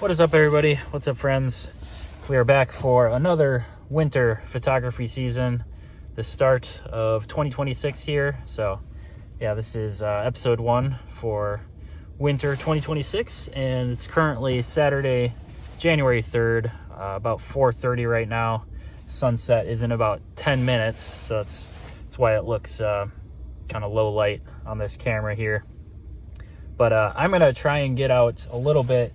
What is up, everybody? What's up, friends? We are back for another winter photography season, the start of 2026 here. So yeah, this is episode 1 for winter 2026, and it's currently Saturday, January 3rd, about 4:30 right now. Sunset is in about 10 minutes, so that's why it looks kind of low light on this camera here. But I'm gonna try and get out a little bit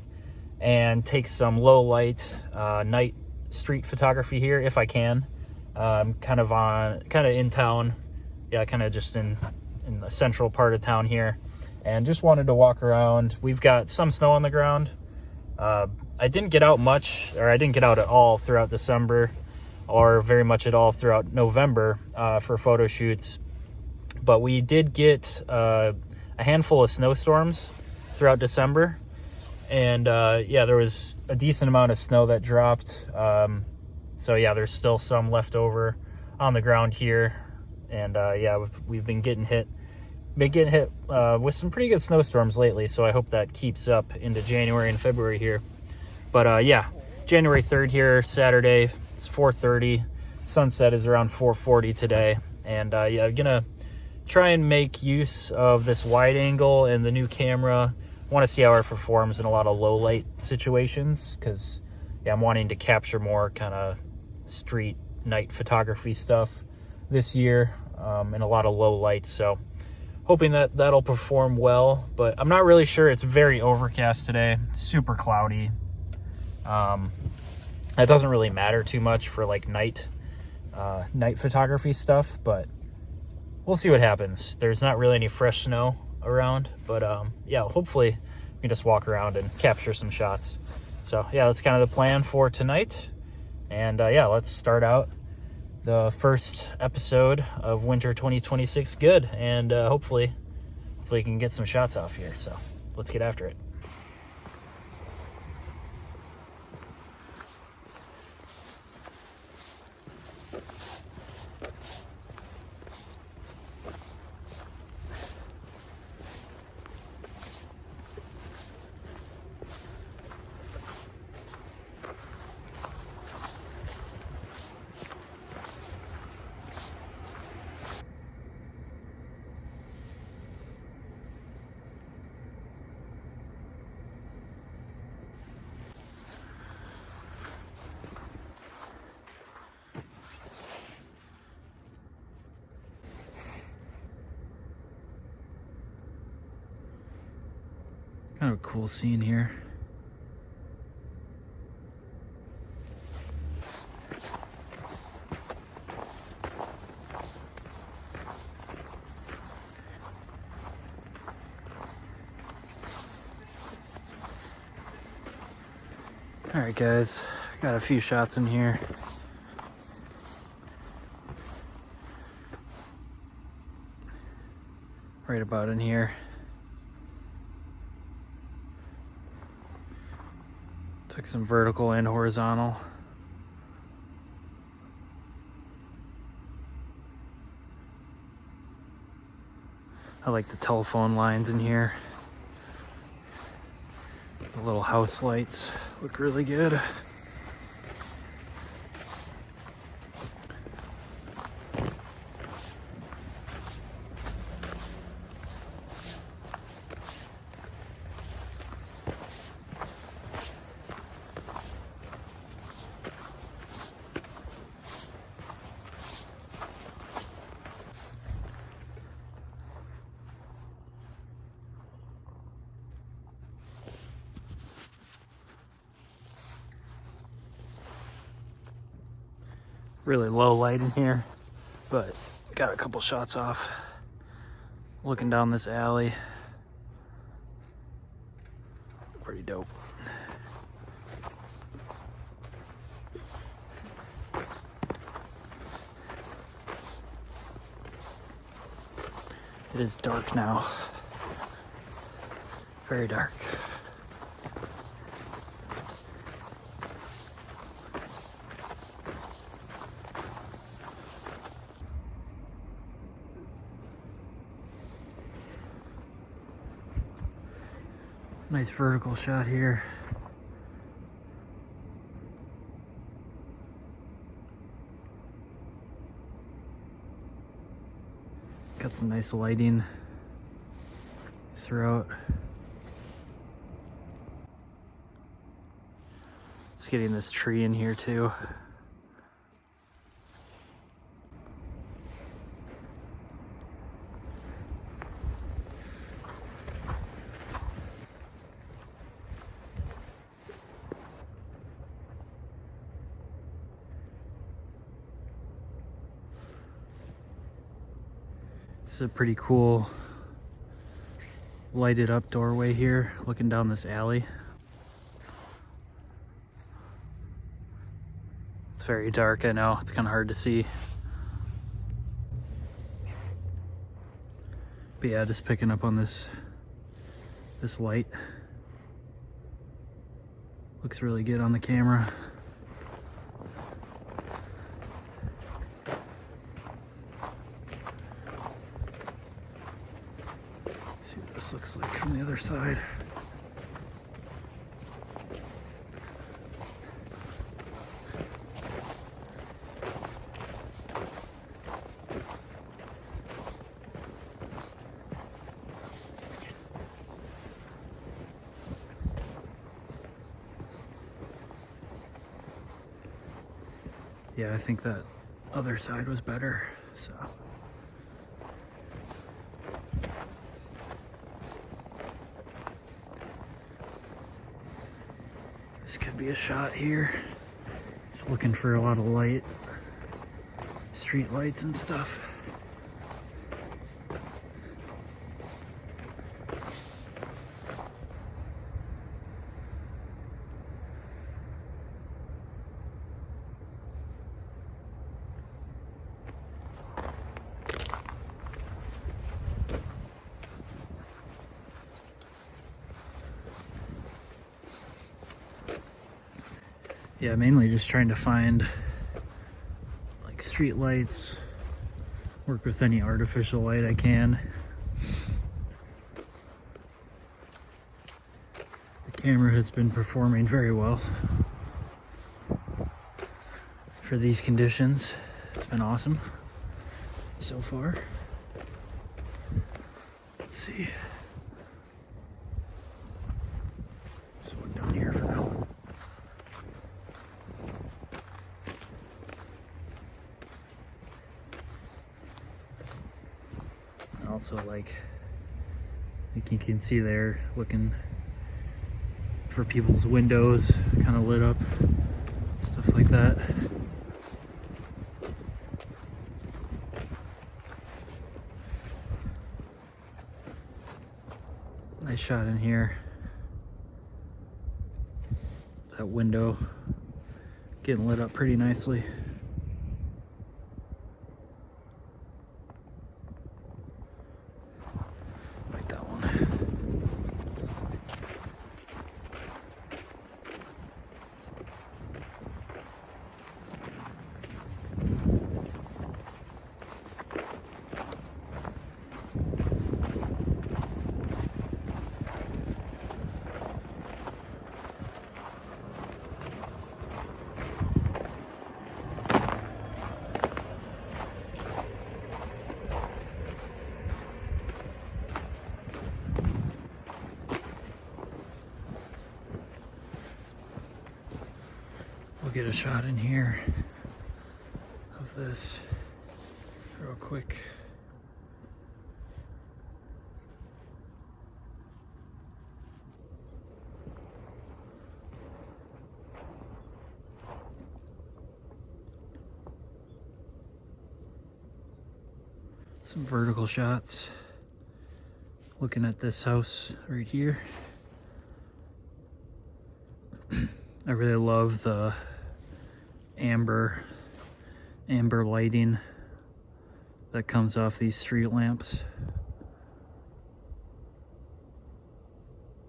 and take some low light night street photography here if I can. Kind of in town, yeah, kind of just in the central part of town here, and just wanted to walk around. We've got some snow on the ground. I didn't get out much, or I didn't get out at all throughout December, or very much at all throughout November for photo shoots, but we did get a handful of snowstorms throughout December. And yeah, there was a decent amount of snow that dropped. So yeah, there's still some left over on the ground here. And yeah, we've been getting hit with some pretty good snowstorms lately. So I hope that keeps up into January and February here. But yeah, January 3rd here, Saturday. It's 4:30. Sunset is around 4:40 today. And yeah, I'm gonna try and make use of this wide angle and the new camera. I want to see how it performs in a lot of low light situations, because yeah, I'm wanting to capture more kind of street night photography stuff this year in a lot of low light. So hoping that that'll perform well, but I'm not really sure. It's very overcast today, super cloudy. That doesn't really matter too much for like night photography stuff, but we'll see what happens. There's not really any fresh snow around, but yeah, hopefully we can just walk around and capture some shots. So yeah, that's kind of the plan for tonight. And yeah, let's start out the first episode of winter 2026 good, and hopefully we can get some shots off here. So let's get after it. Kind of a cool scene here. All right, guys, got a few shots in here. Right about in here. Took some vertical and horizontal. I like the telephone lines in here. The little house lights look really good. Really low light in here, but got a couple shots off. Looking down this alley. Pretty dope. It is dark now. Very dark. Nice vertical shot here. Got some nice lighting throughout. It's getting this tree in here too. It's a pretty cool lighted up doorway here, looking down this alley. It's very dark, I know, it's kind of hard to see. But yeah, just picking up on this light. Looks really good on the camera. See what this looks like from the other side. Yeah, I think that other side was better, so. This could be a shot here. Just looking for a lot of light, street lights and stuff. Yeah, mainly just trying to find like street lights, work with any artificial light I can. The camera has been performing very well for these conditions. It's been awesome so far. Let's see. Just look down here for now. Also, like you can see there, looking for people's windows kind of lit up, stuff like that. Nice shot in here. That window getting lit up pretty nicely. We'll get a shot in here of this real quick. Some vertical shots. Looking at this house right here. I really love the amber lighting that comes off these street lamps.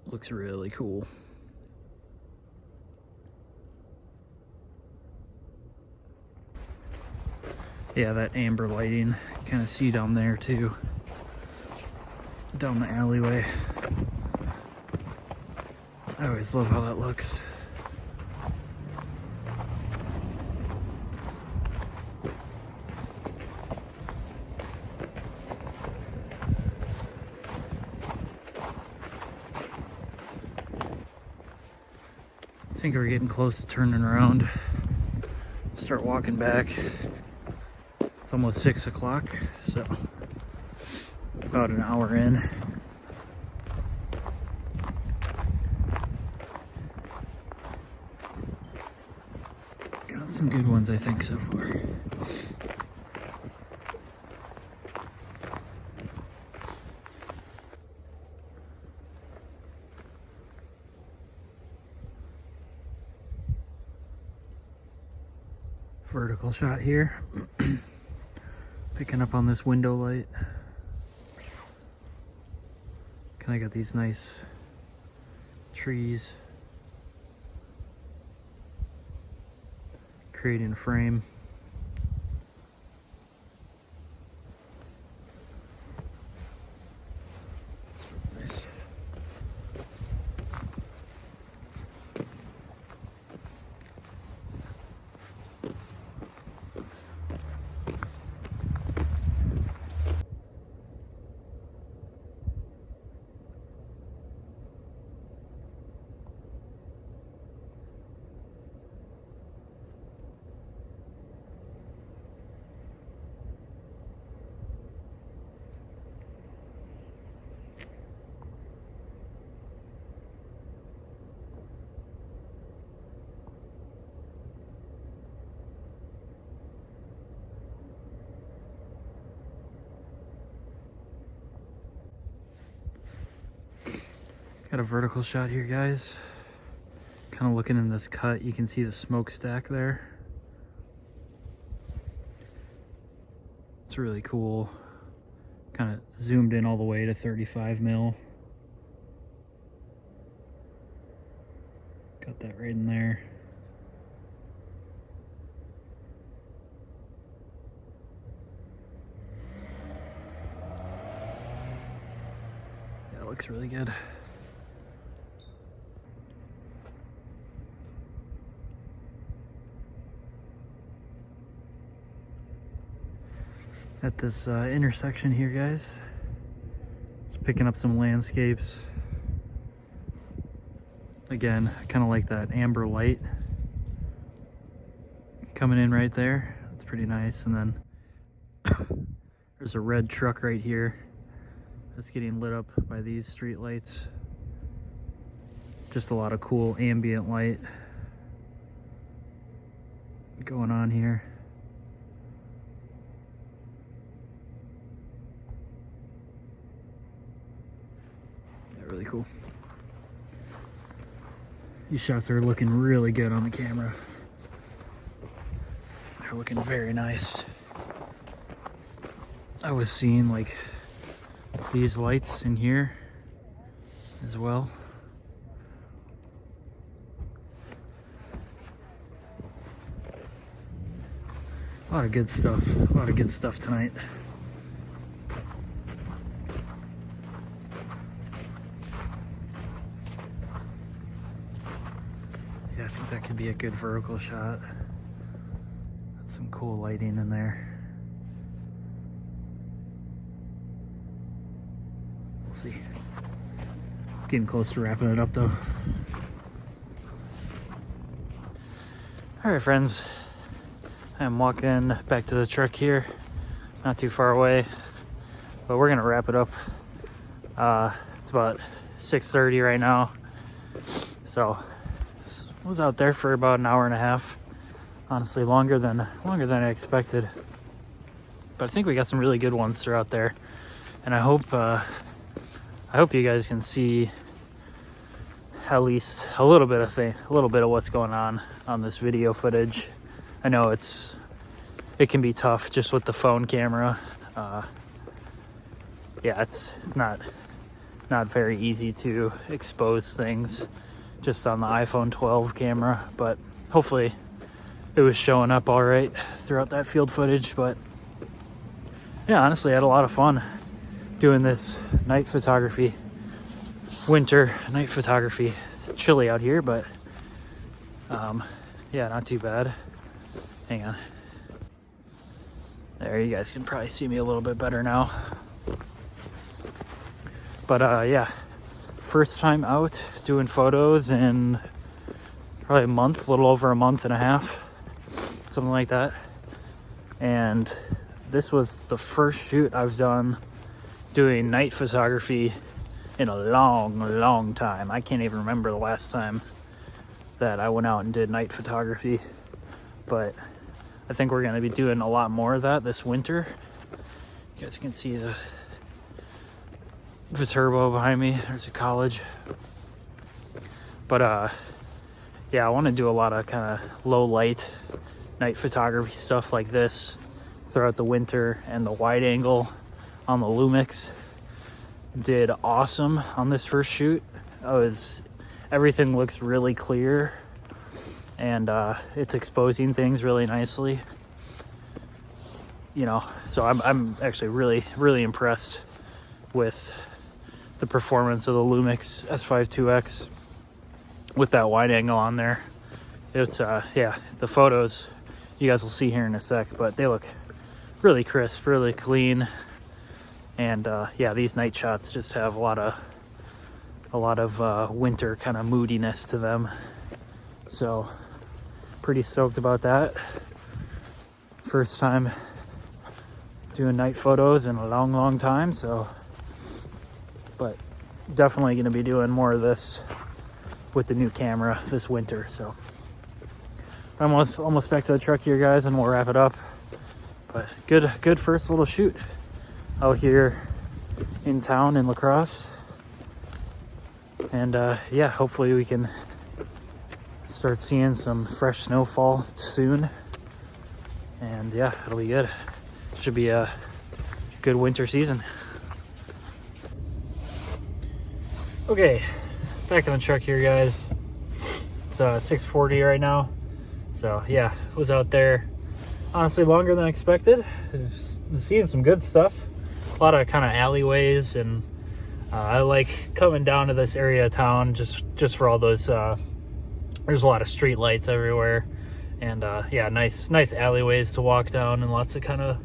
Looks really cool. Yeah, that amber lighting, you kind of see down there too, down the alleyway. I always love how that looks. I think we're getting close to turning around. Start walking back. It's almost 6 o'clock, so about an hour in. Got some good ones, I think, so far. Vertical shot here. Picking up on this window light. Kind of got these nice trees creating a frame. That's really nice. Got a vertical shot here, guys. Kind of looking in this cut, you can see the smokestack there. It's really cool. Kind of zoomed in all the way to 35 mil. Got that right in there. Yeah, it looks really good. At this intersection here, guys, just picking up some landscapes. Again, I kind of like that amber light coming in right there. That's pretty nice. And then there's a red truck right here that's getting lit up by these street lights. Just a lot of cool ambient light going on here. Really cool. These shots are looking really good on the camera. They're looking very nice. I was seeing like these lights in here as well. A lot of good stuff. A lot of good stuff tonight. Yeah, I think that could be a good vertical shot. That's some cool lighting in there. We'll see. Getting close to wrapping it up though. All right, friends. I'm walking back to the truck here. Not too far away, but we're gonna wrap it up. It's about 6:30 right now. So I was out there for about an hour and a half. Honestly, longer than I expected. But I think we got some really good ones throughout there, and I hope you guys can see at least a little bit of what's going on this video footage. I know it can be tough just with the phone camera. Yeah, it's not very easy to expose things just on the iPhone 12 camera, but hopefully it was showing up all right throughout that field footage. But yeah, honestly, I had a lot of fun doing this night photography, winter night photography. It's chilly out here, but yeah, not too bad. Hang on. There, you guys can probably see me a little bit better now. But yeah, first time out doing photos in probably a month, a little over a month and a half, something like that. And this was the first shoot I've done doing night photography in a long time. I can't even remember the last time that I went out and did night photography, but I think we're going to be doing a lot more of that this winter. You guys can see the Viterbo behind me. There's a college. But yeah, I want to do a lot of kind of low light night photography stuff like this throughout the winter. And the wide angle on the Lumix did awesome on this first shoot. Everything looks really clear, and it's exposing things really nicely, you know. So I'm actually really impressed with the performance of the Lumix S5IIX with that wide angle on there. It's yeah, the photos you guys will see here in a sec, but they look really crisp, really clean. And yeah, these night shots just have a lot of winter kind of moodiness to them. So pretty stoked about that. First time doing night photos in a long time. So, but definitely going to be doing more of this with the new camera this winter. So I'm almost back to the truck here, guys, and we'll wrap it up. But good first little shoot out here in town in La Crosse. And yeah, hopefully we can start seeing some fresh snowfall soon. And yeah, it'll be good. Should be a good winter season. Okay, back in the truck here, guys. It's 6:40 right now. So yeah, was out there honestly longer than expected. Was seeing some good stuff. A lot of kind of alleyways, and I like coming down to this area of town just for all those there's a lot of street lights everywhere, and yeah, nice alleyways to walk down, and lots of kind of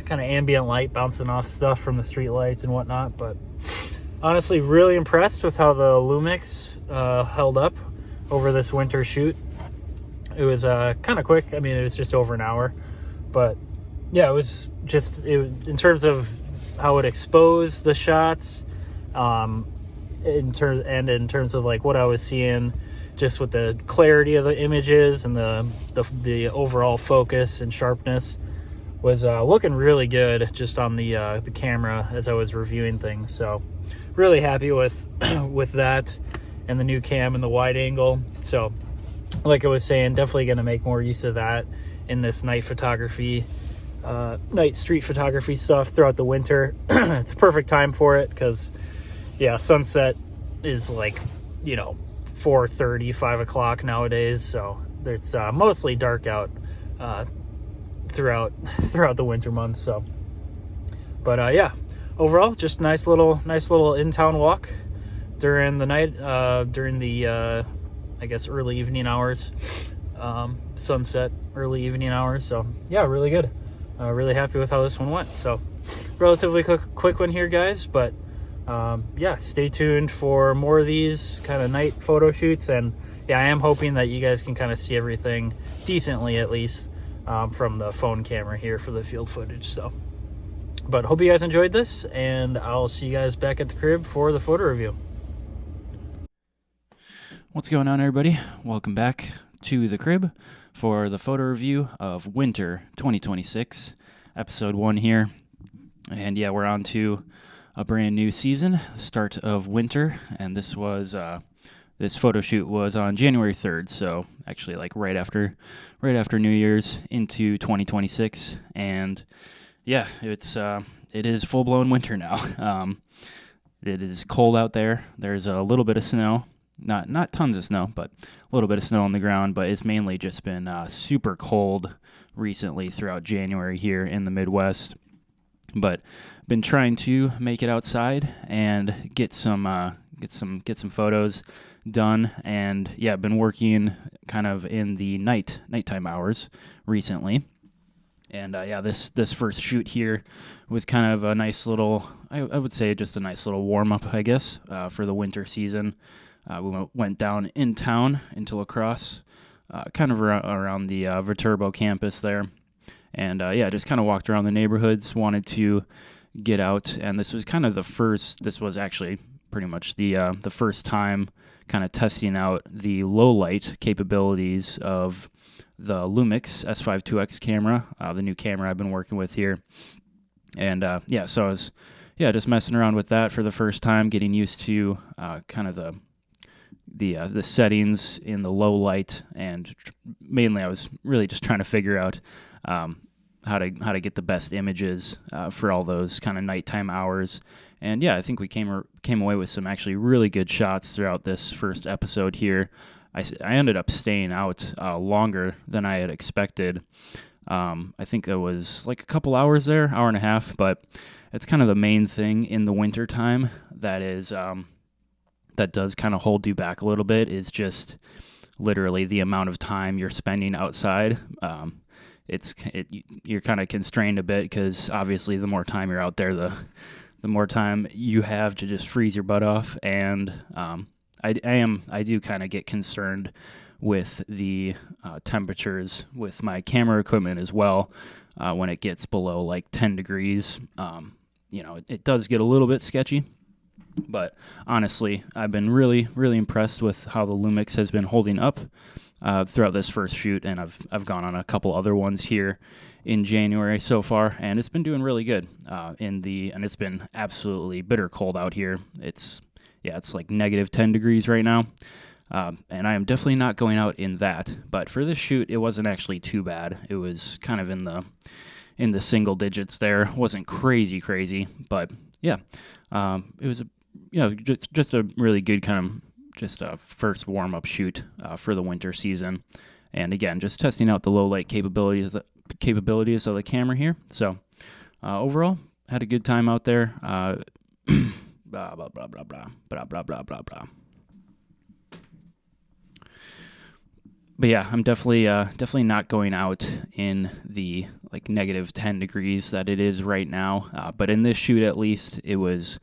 ambient light bouncing off stuff from the street lights and whatnot. But honestly, really impressed with how the Lumix held up over this winter shoot. It was kind of quick. I mean, it was just over an hour, but yeah, it was in terms of how it exposed the shots, in terms of like what I was seeing, just with the clarity of the images and the overall focus and sharpness was looking really good just on the camera as I was reviewing things. So really happy with that, and the new cam and the wide angle. So like I was saying, definitely going to make more use of that in this night photography, night street photography stuff throughout the winter. It's a perfect time for it because yeah, sunset is like, you know, 4:30, 5 o'clock nowadays. So it's mostly dark out throughout the winter months. So, but yeah, overall, just nice little in-town walk during the night, during the I guess early evening hours, sunset, early evening hours. So yeah, really good. Really happy with how this one went. So relatively quick one here, guys, but yeah, stay tuned for more of these kind of night photo shoots. And yeah, I am hoping that you guys can kind of see everything decently, at least from the phone camera here for the field footage. So, but hope you guys enjoyed this, and I'll see you guys back at the crib for the photo review. What's going on, everybody? Welcome back to the crib for the photo review of winter 2026, episode 1 here. And yeah, we're on to a brand new season, start of winter, and this photo shoot was on January 3rd, so actually like right after New Year's into 2026. And yeah, it is full-blown winter now. It is cold out there. There's a little bit of snow. Not tons of snow, but a little bit of snow on the ground. But it's mainly just been super cold recently throughout January here in the Midwest. But been trying to make it outside and get some photos done. And yeah, been working kind of in the nighttime hours recently. And yeah, this first shoot here was kind of a nice little, I would say just a nice little warm up, I guess, for the winter season. We went down in town into La Crosse, kind of around the Viterbo campus there. And just kind of walked around the neighborhoods, wanted to get out. And this was kind of this was actually pretty much the first time kind of testing out the low light capabilities of the Lumix S5IIX camera, the new camera I've been working with here. And so I was just messing around with that for the first time, getting used to kind of the settings in the low light, and mainly I was really just trying to figure out how to get the best images for all those kind of nighttime hours. And I think we came away with some actually really good shots throughout this first episode here. I ended up staying out longer than I had expected. I think it was like a couple hours there, hour and a half, but it's kind of the main thing in the winter time that is that does kind of hold you back a little bit, is just literally the amount of time you're spending outside. You're kind of constrained a bit, because obviously the more time you're out there, the more time you have to just freeze your butt off. And I do kind of get concerned with the temperatures with my camera equipment as well. When it gets below like 10 degrees, it does get a little bit sketchy. But honestly, I've been really, really impressed with how the Lumix has been holding up throughout this first shoot, and I've gone on a couple other ones here in January so far, and it's been doing really good. And it's been absolutely bitter cold out here. It's like negative 10 degrees right now, and I am definitely not going out in that. But for this shoot, it wasn't actually too bad. It was kind of in the single digits there. It wasn't crazy, but it was just a really good kind of just a first warm-up shoot for the winter season. And again, just testing out the low light capabilities of the camera here. So overall, had a good time out there. Blah blah blah blah blah blah blah blah blah blah. But I'm definitely not going out in the like negative 10 degrees that it is right now. But in this shoot, at least, it was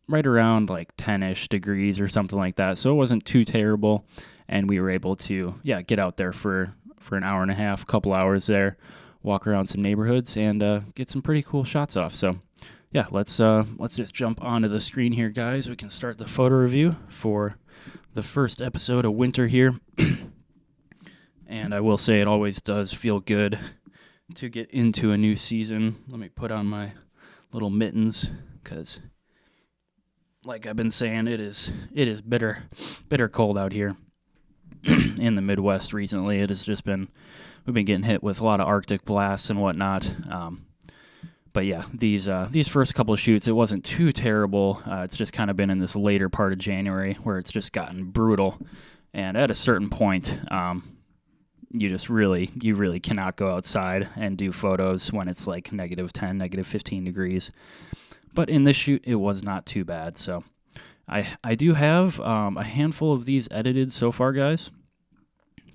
right around like 10-ish degrees or something like that. So it wasn't too terrible, and we were able to get out there for an hour and a half, couple hours there, walk around some neighborhoods, and get some pretty cool shots off. So let's just jump onto the screen here, guys. We can start the photo review for the first episode of winter here. And I will say, it always does feel good to get into a new season. Let me put on my little mittens, because like I've been saying, it is bitter cold out here in the Midwest recently. It has just been, we've been getting hit with a lot of Arctic blasts and whatnot. But these first couple of shoots, it wasn't too terrible. It's just kind of been in this later part of January where it's just gotten brutal. And at a certain point, you really cannot go outside and do photos when it's like negative 10, negative 15 degrees. But in this shoot, it was not too bad. So I do have a handful of these edited so far, guys.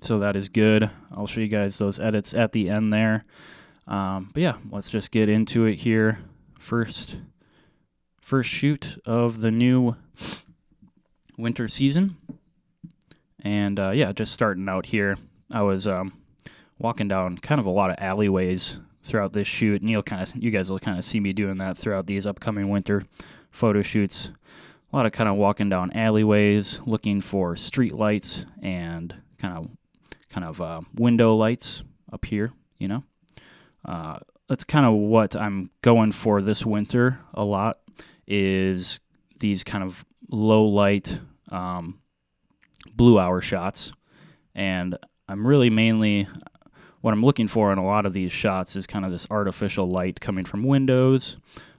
So that is good. I'll show you guys those edits at the end there. But let's just get into it here. First shoot of the new winter season. And just starting out here, I was walking down kind of a lot of alleyways throughout this shoot, and you guys will kind of see me doing that throughout these upcoming winter photo shoots. A lot of kind of walking down alleyways, looking for street lights and kind of window lights up here. That's kind of what I'm going for this winter a lot, is these kind of low light blue hour shots. And I'm really mainly, what I'm looking for in a lot of these shots is kind of this artificial light coming from windows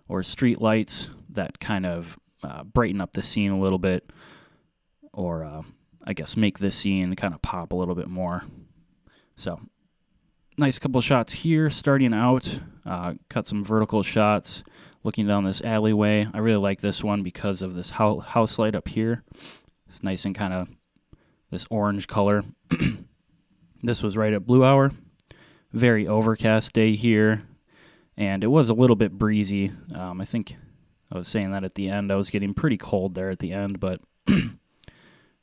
or street lights that kind of brighten up the scene a little bit, or I guess make this scene kind of pop a little bit more. So nice couple shots here starting out. Cut some vertical shots looking down this alleyway. I really like this one because of this house light up here. It's nice and kind of this orange color. This was right at blue hour. Very overcast day here, and it was a little bit breezy. I think I was saying that at the end. I was getting pretty cold there at the end, but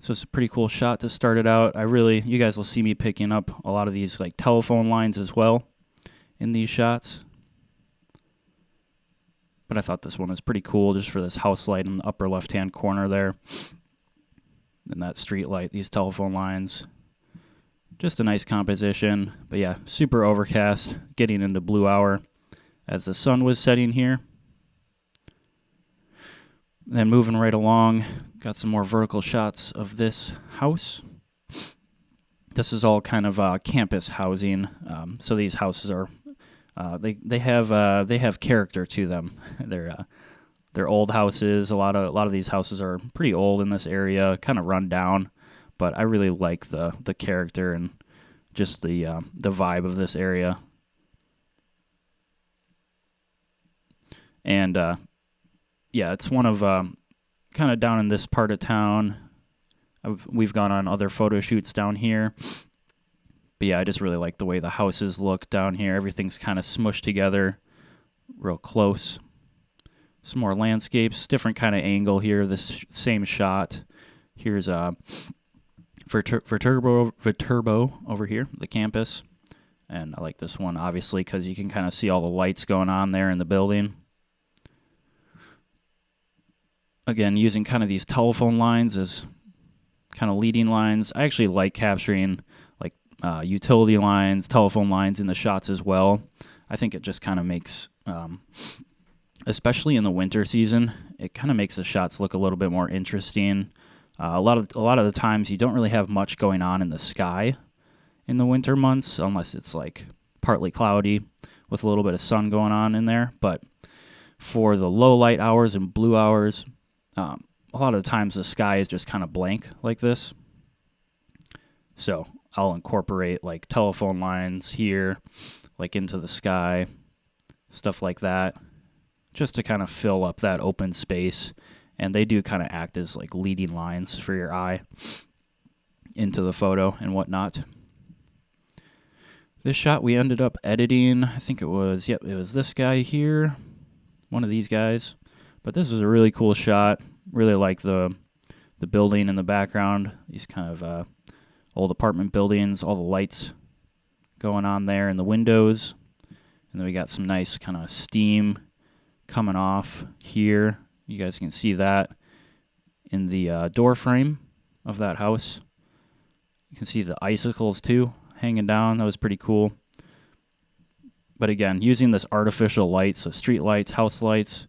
So it's a pretty cool shot to start it out. You guys will see me picking up a lot of these like telephone lines as well in these shots. But I thought this one was pretty cool just for this house light in the upper left-hand corner there. And that street light, these telephone lines. Just a nice composition. But yeah, super overcast, getting into blue hour as the sun was setting here. Then moving right along, got some more vertical shots of this house. This is all kind of campus housing. So these houses are they have character to them. They're old houses. A lot of these houses are pretty old in this area, kind of run down. But I really like the character and just the vibe of this area. And yeah, it's one of kind of down in this part of town. We've gone on other photo shoots down here. But yeah, I just really like the way the houses look down here. Everything's kind of smushed together real close. Some more landscapes, different kind of angle here. This same shot. Here's Viterbo over here, the campus. And I like this one, obviously, because you can kind of see all the lights going on there in the building. Again, using kind of these telephone lines as kind of leading lines. I actually like capturing like utility lines, telephone lines in the shots as well. I think it just kind of makes, especially in the winter season, it kind of makes the shots look a little bit more interesting. A lot of the times you don't really have much going on in the sky in the winter months, unless it's like partly cloudy with a little bit of sun going on in there. But for the low light hours and blue hours, a lot of the times the sky is just kind of blank like this. So I'll incorporate like telephone lines here, like into the sky, stuff like that, just to kind of fill up that open space. And they do kind of act as like leading lines for your eye into the photo and whatnot. This shot we ended up editing, I think it was this guy here, one of these guys. But this is a really cool shot. Really like the building in the background, these kind of old apartment buildings, all the lights going on there in the windows. And then we got some nice kind of steam coming off here. You guys can see that in the door frame of that house. You can see the icicles too hanging down. That was pretty cool. But again, using this artificial light, so street lights, house lights,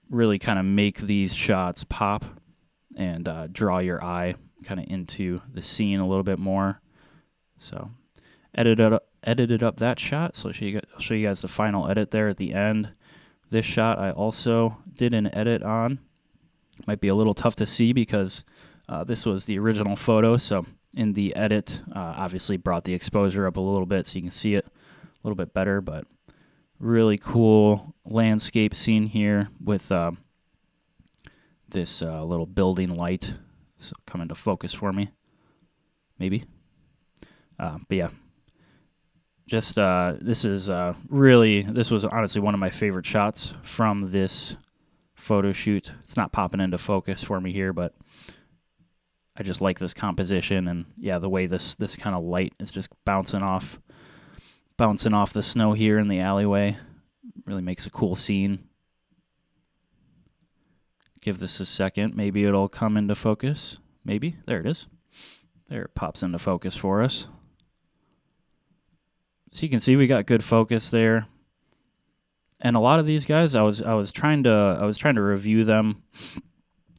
really kind of make these shots pop and draw your eye kind of into the scene a little bit more. So edited up that shot. So I'll show you guys the final edit there at the end. This shot I also did an edit on. Might be a little tough to see because this was the original photo. So in the edit, obviously brought the exposure up a little bit so you can see it a little bit better. But really cool landscape scene here with this little building light. So come into focus for me, maybe. But yeah. Just this was honestly one of my favorite shots from this photo shoot. It's not popping into focus for me here, but I just like this composition and yeah, the way this kind of light is just bouncing off the snow here in the alleyway. Really makes a cool scene. Give this a second. Maybe it'll come into focus. Maybe. There it is. There it pops into focus for us. So you can see we got good focus there. And a lot of these guys, I was trying to review them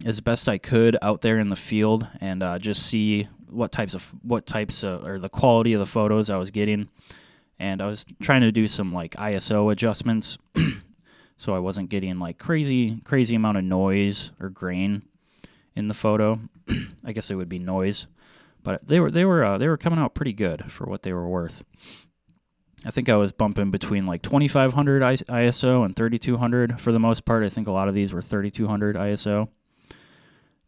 as best I could out there in the field and just see what types or the quality of the photos I was getting. And I was trying to do some like ISO adjustments so I wasn't getting like crazy amount of noise or grain in the photo. I guess it would be noise, but they were coming out pretty good for what they were worth. I think I was bumping between like 2500 ISO and 3200 for the most part. I think a lot of these were 3200 ISO.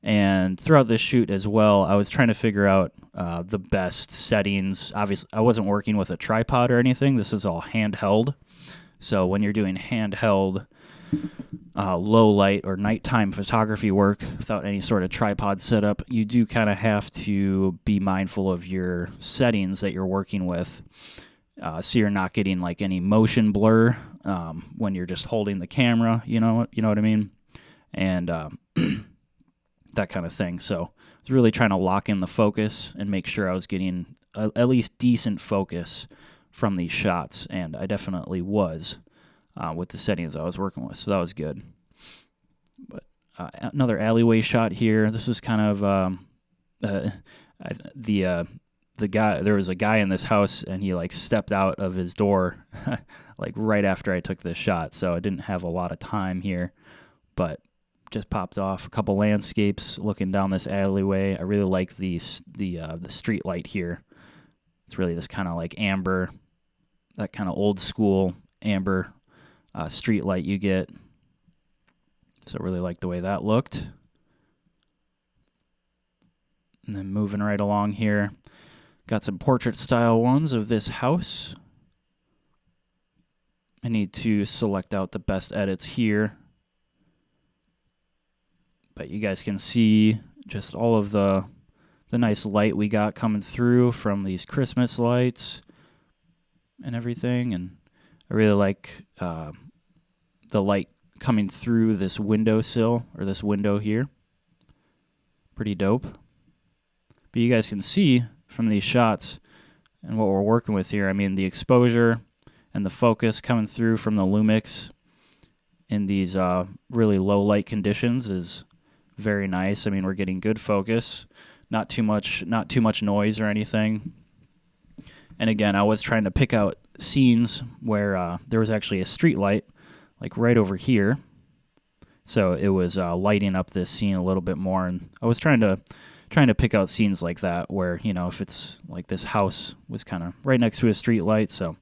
And throughout this shoot as well, I was trying to figure out the best settings. Obviously, I wasn't working with a tripod or anything. This is all handheld. So when you're doing handheld low light or nighttime photography work without any sort of tripod setup, you do kind of have to be mindful of your settings that you're working with. So you're not getting like any motion blur when you're just holding the camera, you know what I mean? And that kind of thing. So I was really trying to lock in the focus and make sure I was getting at least decent focus from these shots, and I definitely was with the settings I was working with, so that was good. But another alleyway shot here. This is kind of the guy. There was a guy in this house, and he like stepped out of his door like right after I took this shot, so I didn't have a lot of time here, but just popped off a couple landscapes looking down this alleyway. I really like the street light here. It's really this kind of like amber, that kind of old school amber street light you get. So I really like the way that looked. And then moving right along here, got some portrait style ones of this house. I need to select out the best edits here. But you guys can see just all of the nice light we got coming through from these Christmas lights and everything. And I really like the light coming through this windowsill, or this window here. Pretty dope. But you guys can see from these shots and what we're working with here, I mean, the exposure and the focus coming through from the Lumix in these really low light conditions is very nice. I mean, we're getting good focus, not too much noise or anything. And again, I was trying to pick out scenes where there was actually a street light, like right over here. So it was lighting up this scene a little bit more, and I was trying to pick out scenes like that where, you know, if it's like this house was kind of right next to a street light, so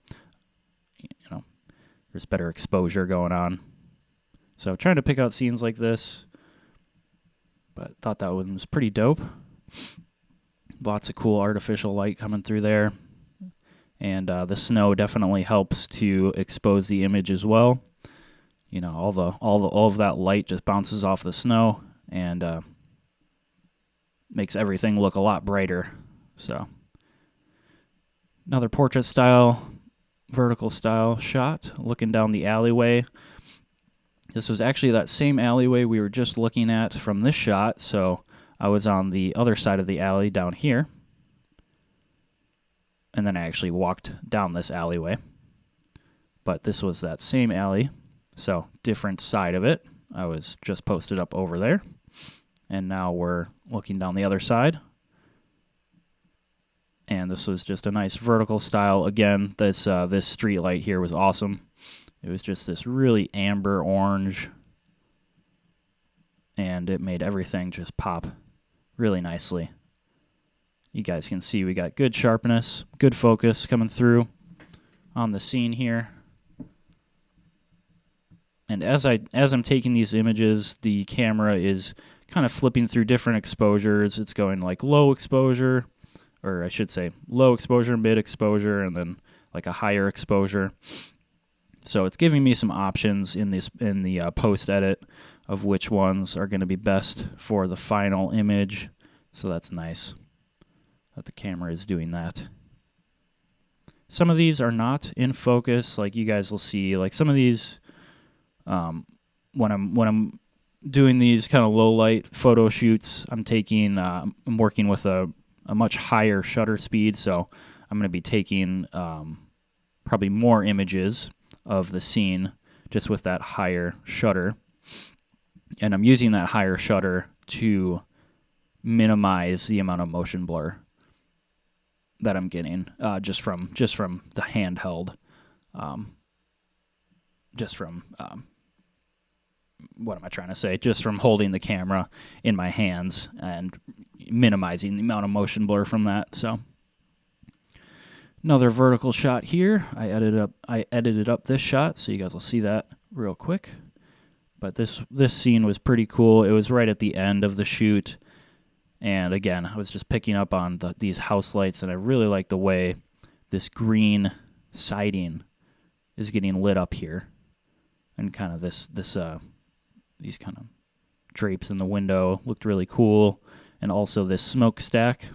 you know, there's better exposure going on. So trying to pick out scenes like this. But thought that one was pretty dope. Lots of cool artificial light coming through there. And the snow definitely helps to expose the image as well. You know, all of that light just bounces off the snow and makes everything look a lot brighter. So another portrait style, vertical style shot looking down the alleyway. This was actually that same alleyway we were just looking at from this shot, so I was on the other side of the alley down here. And then I actually walked down this alleyway. But this was that same alley, so different side of it. I was just posted up over there. And now we're looking down the other side. And this was just a nice vertical style. Again, this street light here was awesome. It was just this really amber orange, and it made everything just pop really nicely. You guys can see we got good sharpness, good focus coming through on the scene here. And as I'm taking these images, the camera is kind of flipping through different exposures. It's going like low exposure, or I should say low exposure, mid exposure, and then like a higher exposure. So it's giving me some options in the post edit of which ones are going to be best for the final image. So that's nice that the camera is doing that. Some of these are not in focus, like you guys will see. Like some of these, when I'm doing these kind of low light photo shoots, I'm working with a much higher shutter speed. So I'm going to be taking probably more images of the scene just with that higher shutter. And I'm using that higher shutter to minimize the amount of motion blur that I'm getting just from the handheld, what am I trying to say? Just from holding the camera in my hands and minimizing the amount of motion blur from that. So another vertical shot here. I edited up this shot, so you guys will see that real quick. But this scene was pretty cool. It was right at the end of the shoot. And again, I was just picking up on these house lights, and I really like the way this green siding is getting lit up here. and kind of these kind of drapes in the window looked really cool, and also this smokestack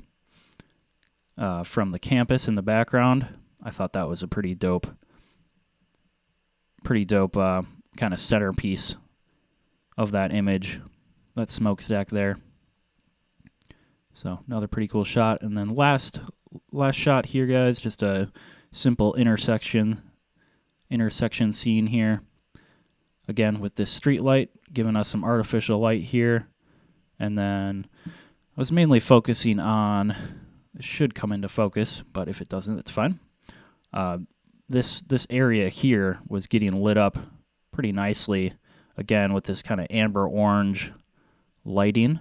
from the campus in the background. I thought that was a pretty dope kind of centerpiece of that image, that smokestack there. So another pretty cool shot. And then last shot here, guys, just a simple intersection scene here. Again, with this street light, giving us some artificial light here. And then I was mainly focusing on, it should come into focus, but if it doesn't, it's fine. This area here was getting lit up pretty nicely, again, with this kind of amber orange lighting.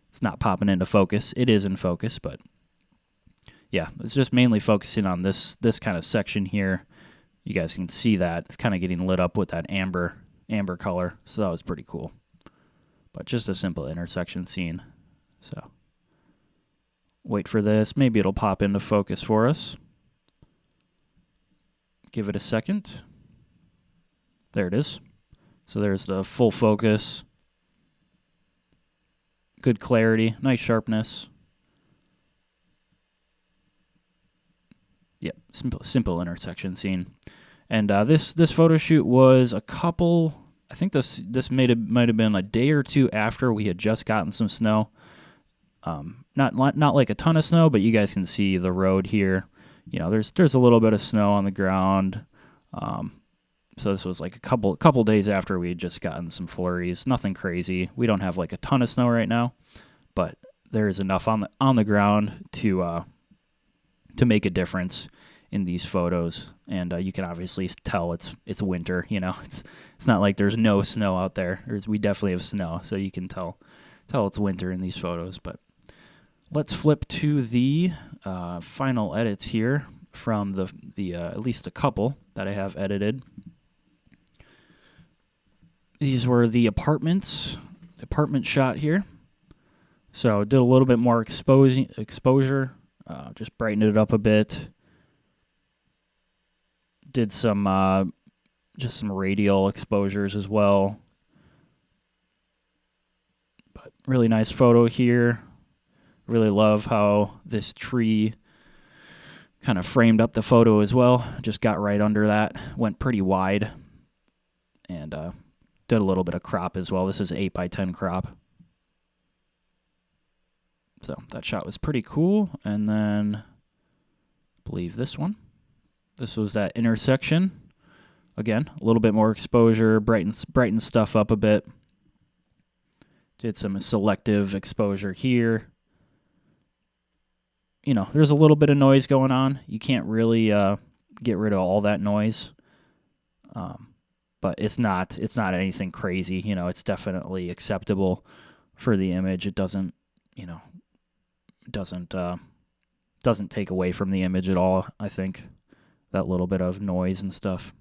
It's not popping into focus. It is in focus, but yeah, it's just mainly focusing on this kind of section here. You guys can see that it's kind of getting lit up with that amber color, so that was pretty cool. But just a simple intersection scene. So wait for this. Maybe it'll pop into focus for us. Give it a second. There it is. So there's the full focus. Good clarity, nice sharpness. Yep, simple intersection scene. And this photo shoot was a couple. I think this might have been a day or two after we had just gotten some snow. Not like a ton of snow, but you guys can see the road here. You know, there's a little bit of snow on the ground. So this was like a couple days after we had just gotten some flurries. Nothing crazy. We don't have like a ton of snow right now, but there is enough on the ground to make a difference in these photos. And you can obviously tell it's winter. You know, it's not like there's no snow out there. We definitely have snow, so you can tell it's winter in these photos. But let's flip to the final edits here from the at least a couple that I have edited. These were the apartment shot here. So did a little bit more exposure, just brightened it up a bit. Did some just some radial exposures as well. But really nice photo here. Really love how this tree kind of framed up the photo as well. Just got right under that. Went pretty wide. And did a little bit of crop as well. This is 8x10 crop. So that shot was pretty cool. And then I believe this one. This was that intersection. Again, a little bit more exposure, brighten stuff up a bit. Did some selective exposure here. You know, there's a little bit of noise going on. You can't really get rid of all that noise. But it's not anything crazy. You know, it's definitely acceptable for the image. It doesn't take away from the image at all, I think, that little bit of noise and stuff.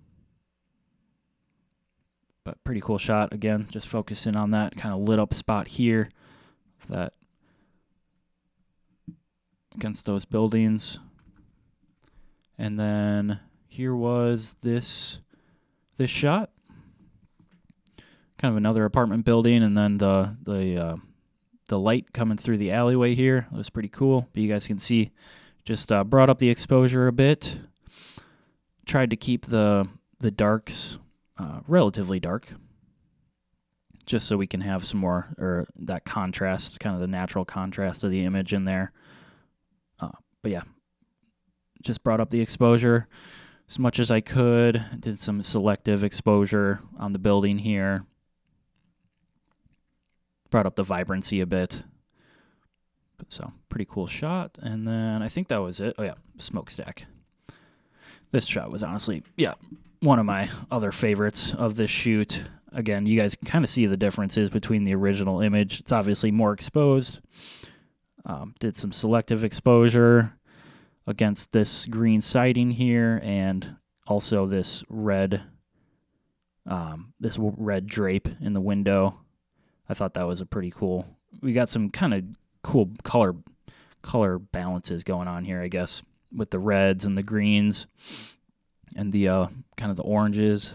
But pretty cool shot. Again, just focusing on that kind of lit up spot here, that against those buildings. And then here was this shot. Kind of another apartment building, and then the light coming through the alleyway here. It was pretty cool. But you guys can see, just brought up the exposure a bit. Tried to keep the darks relatively dark, just so we can have some more, or that contrast, kind of the natural contrast of the image in there. But yeah, just brought up the exposure as much as I could. Did some selective exposure on the building here. Brought up the vibrancy a bit. So, pretty cool shot. And then I think that was it. Oh yeah, smokestack. This shot was honestly, one of my other favorites of this shoot. Again, you guys can kind of see the differences between the original image. It's obviously more exposed. Did some selective exposure against this green siding here, and also this red drape in the window. I thought that was a pretty cool. We got some kind of cool color balances going on here, I guess, with the reds and the greens and the kind of the oranges.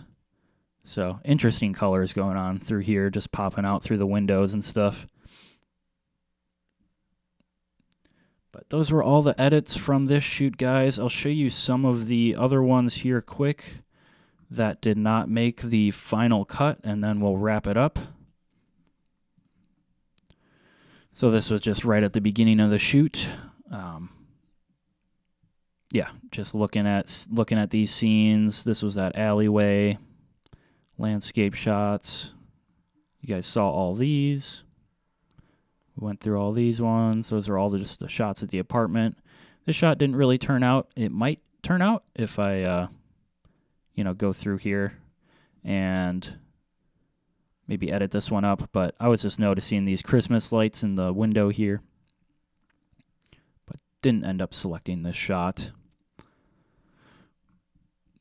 So interesting colors going on through here, just popping out through the windows and stuff. But those were all the edits from this shoot, guys. I'll show you some of the other ones here quick that did not make the final cut, and then we'll wrap it up. So this was just right at the beginning of the shoot. Yeah, just looking at these scenes. This was that alleyway, landscape shots. You guys saw all these. We went through all these ones. Those are all just the shots at the apartment. This shot didn't really turn out. It might turn out if I, go through here and maybe edit this one up. But I was just noticing these Christmas lights in the window here, but didn't end up selecting this shot.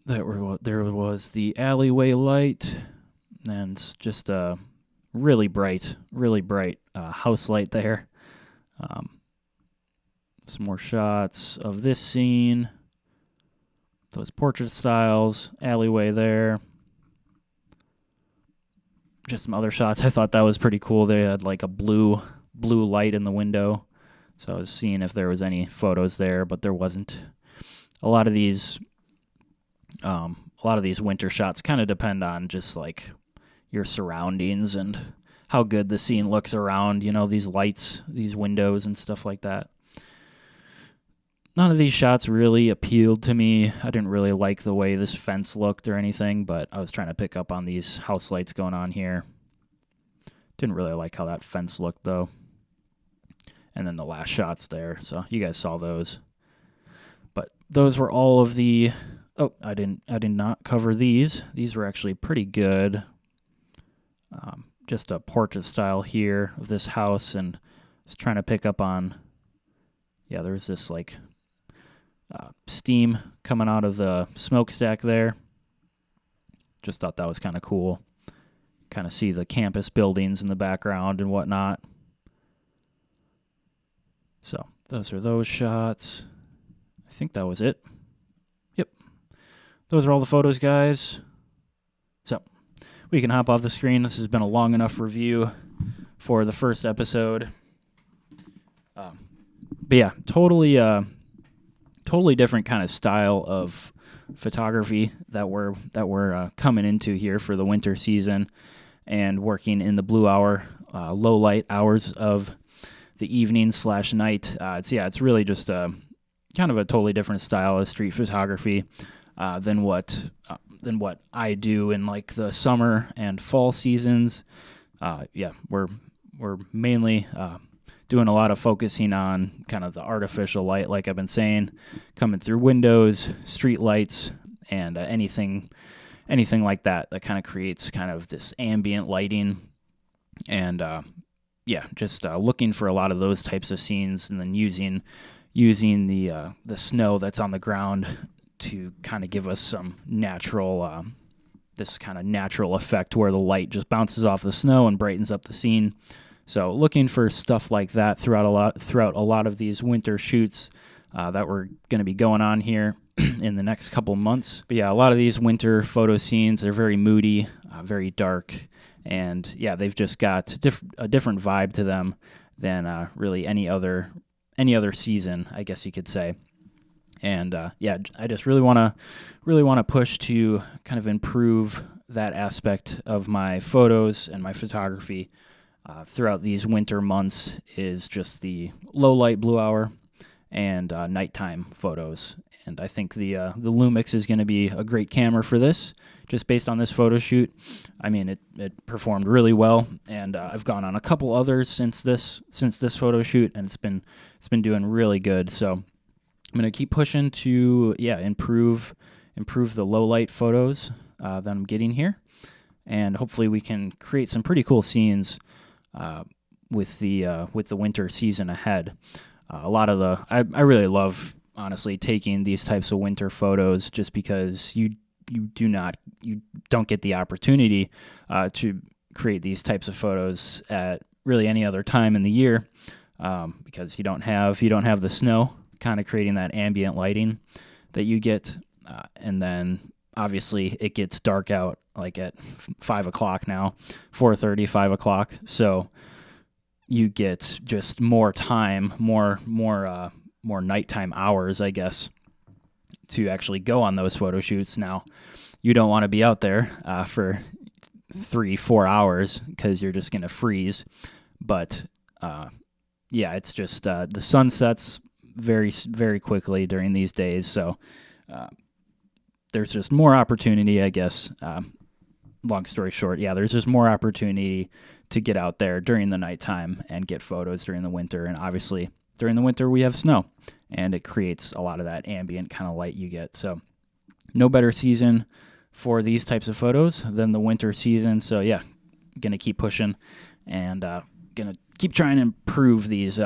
There was the alleyway light, and just a really bright house light there. Some more shots of this scene. Those portrait styles, alleyway there. Just some other shots. I thought that was pretty cool. They had like a blue light in the window. So I was seeing if there was any photos there, but there wasn't. A lot of these winter shots kind of depend on just like your surroundings and how good the scene looks around, these lights, these windows and stuff like that. None of these shots really appealed to me. I didn't really like the way this fence looked or anything, but I was trying to pick up on these house lights going on here. Didn't really like how that fence looked though. And then the last shots there, so you guys saw those. But those were all of the... Oh, I did not cover these. These were actually pretty good. Just a portrait style here of this house, and I was trying to pick up on... Yeah, there's this like... steam coming out of the smokestack there. Just thought that was kind of cool. Kind of see the campus buildings in the background and whatnot. So those are those shots. I think that was it. Yep. Those are all the photos, guys. So we can hop off the screen. This has been a long enough review for the first episode. But yeah, totally different kind of style of photography that we're coming into here for the winter season, and working in the blue hour, low light hours of the evening / night. It's really just a kind of a totally different style of street photography than what I do in like the summer and fall seasons. We're mainly doing a lot of focusing on kind of the artificial light, like I've been saying, coming through windows, street lights, and anything like that kind of creates kind of this ambient lighting. And just looking for a lot of those types of scenes, and then using the snow that's on the ground to kind of give us some natural this kind of natural effect where the light just bounces off the snow and brightens up the scene. So looking for stuff like that throughout a lot of these winter shoots that we're going to be going on here in the next couple months. But yeah, a lot of these winter photo scenes are very moody, very dark, and yeah, they've just got a different vibe to them than really any other season, I guess you could say. And I just really want to push to kind of improve that aspect of my photos and my photography throughout these winter months, is just the low light blue hour and nighttime photos. And I think the Lumix is going to be a great camera for this, just based on this photo shoot. I mean, it performed really well, and I've gone on a couple others since this photo shoot, and it's been doing really good. So I'm going to keep pushing to improve the low light photos that I'm getting here, and hopefully we can create some pretty cool scenes with the winter season ahead. I really love, honestly, taking these types of winter photos, just because you don't get the opportunity to create these types of photos at really any other time in the year, because you don't have the snow kind of creating that ambient lighting that you get, and then obviously it gets dark out like at 5 o'clock now, 4:30, 5 o'clock. So you get just more time, more nighttime hours, I guess, to actually go on those photo shoots. Now, you don't want to be out there for 3-4 hours because you're just going to freeze. But yeah, it's just the sun sets very, very quickly during these days. So there's just more opportunity, I guess. Long story short, yeah, there's just more opportunity to get out there during the nighttime and get photos during the winter. And obviously, during the winter, we have snow, and it creates a lot of that ambient kind of light you get. So no better season for these types of photos than the winter season. So yeah, gonna keep pushing and gonna keep trying to improve these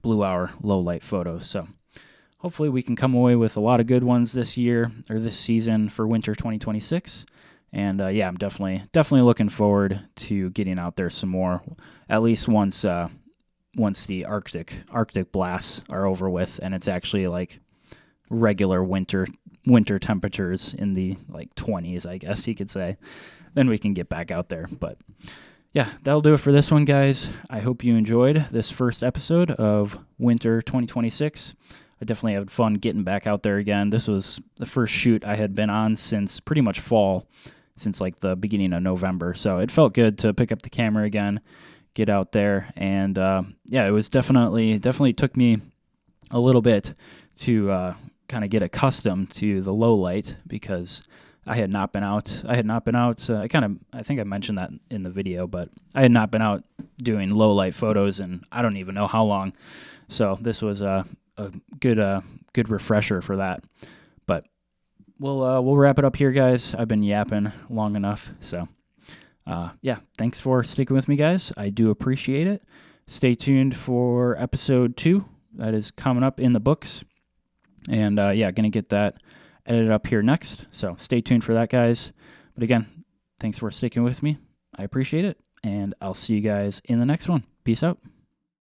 blue hour low light photos. So hopefully we can come away with a lot of good ones this year or this season for winter 2026. And yeah, I'm definitely looking forward to getting out there some more, at least once the Arctic blasts are over with, and it's actually like regular winter temperatures in the like 20s, I guess you could say. Then we can get back out there. But yeah, that'll do it for this one, guys. I hope you enjoyed this first episode of winter 2026. I definitely had fun getting back out there again. This was the first shoot I had been on since pretty much fall, since like the beginning of November. So it felt good to pick up the camera again, get out there. And yeah, it was definitely took me a little bit to kind of get accustomed to the low light because I had not been out. I think I mentioned that in the video, but I had not been out doing low light photos and I don't even know how long. So this was a good refresher for that. But we'll wrap it up here, guys. I've been yapping long enough. So yeah, thanks for sticking with me, guys. I do appreciate it. Stay tuned for episode 2. That is coming up in the books. And yeah, going to get that edited up here next. So stay tuned for that, guys. But again, thanks for sticking with me. I appreciate it. And I'll see you guys in the next one. Peace out.